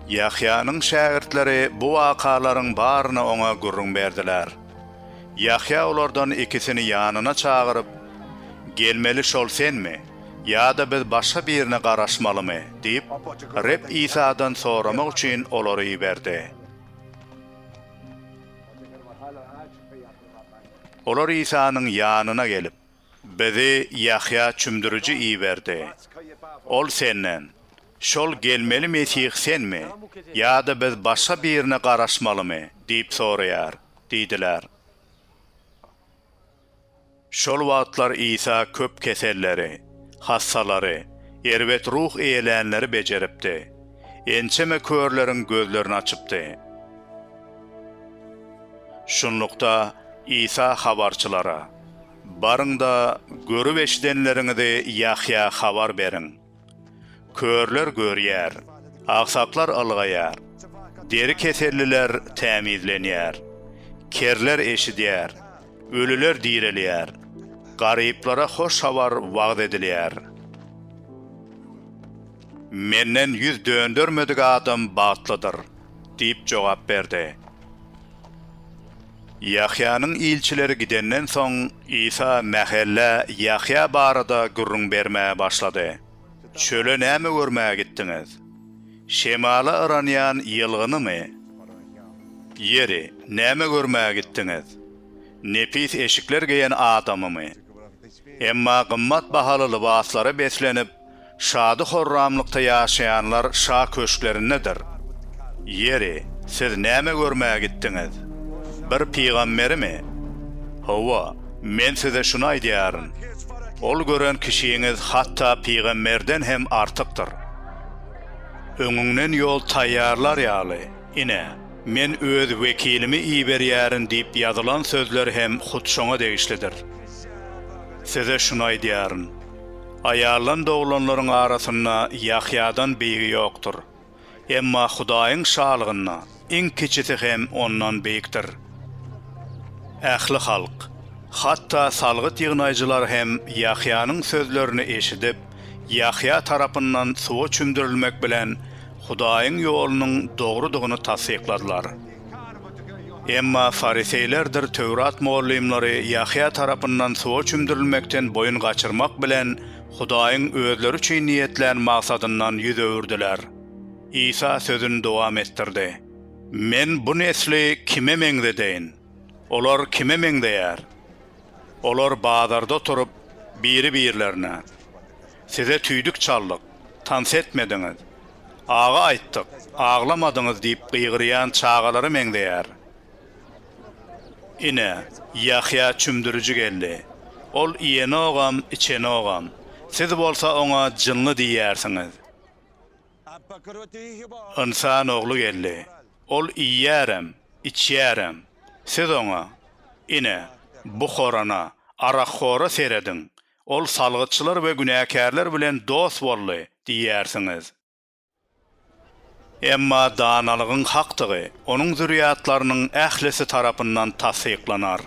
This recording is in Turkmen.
Yahya'nın şagirdleri bu wakaların barına ona gurrun berdiler. Yahya olardan ikisini yanına çağırıp, gelmeli şol senmi, ya da biz başka birine garaşmalı mı, deyip, Reb İsa'dan soramak için olary iberdi. Olar İsa'nın yanına gelip, bizi Yahya çümdürücü iberdi. Ol senden, şol gelmeli Mesih senmi, ya da biz başka birine garaşmalı mı, deyip sorayar, deydiler. Şol wagtlar İsa köp keselleri, hassalary, erwet ruh eýelenleri bejeripdi. Ençeme körlerin gözlerini açypdy. Şunlukda İsa habarçylara, barında görüp eşidenleriňizi Yahya habar berin. Körler görýär, aksaklar algaýar, deri keselliler tämizlenýär, kerler eşidýär, ölüler direlýär, garyplara hoş habar wagt edilýär. Menden yüz döndürmedik adam batlydyr, diýip jogap berdi. Yahya'nın ilçileri gidenden soň İsa mahalla Yahya barada gurrun bermeye başlady. Çöle näme görmäge gitdiňiz? Şemala aranýan ýylgynymy? Yeri näme görmäge gitdiňiz? Nepis eşikler geýen adamymy? Emma gymmat bahaly libaslara beslenip, şady horramlykda ýaşaýanlar şa köşklerindedir. Yeri, siz näme görmäge gitdiňiz? Bir peýgamberimi? Hawa, men size şunu aýdýaryn. Ol gören kişiňiz hatda peýgamberden hem artykdyr. Öňüňden ýol taýýarlar ýaly. Ine, men öz wekilimi iberýärin diýip ýazylan sözler hem hutşoňa degişlidir. Size şunu aýdýaryn. Aýarlan doglanlaryň arasynda Yahya'dan beýigi ýokdur. Emma Hudaýyň şalygynda iň kiçisi hem ondan beýikdir. Ähli halk, hatta salgyt ýygnaýjylar hem Yahya'nın sözlerini eşidip, Yahya tarapyndan suwa çümdirilmek bilen Hudaýyň ýolunyň dogrudygyny tassykladylar. Emma Fariseýlerdir Tewrat mollymlary Yahya tarapyndan suwa çümdirilmekden boyun gaçyrmak bilen Hudaýyň özleri üçin niýetlen maksadyndan ýüz öwürdiler. İsa sözüni dowam etdirdi. Men bu nesli kime meňzedeýin? Olar kime meňzeýär? Olar bazarda oturup biri-birlerine, size tüydük çaldyk, tans etmediňiz, ağa aýtdyk, ağlamadyňyz diýip gıýgyrýan çağalary meňzeýär. Ine, Yahya çümdürücü geldi. Ol iýeni ogam, içeni ogam. Siz bolsa oňa jynly diýärsiňiz. İnsan oglu geldi. Ol iýýärem, içýärem. Siz oňa, ine, bu horana, arakxora seredin. Ol salgytçylar we günäkärler bilen dost boldy diýärsiňiz. Emma danalygyň hakdygy, onuň zürriýatlarynyň ählisi tarapyndan tassyklanar.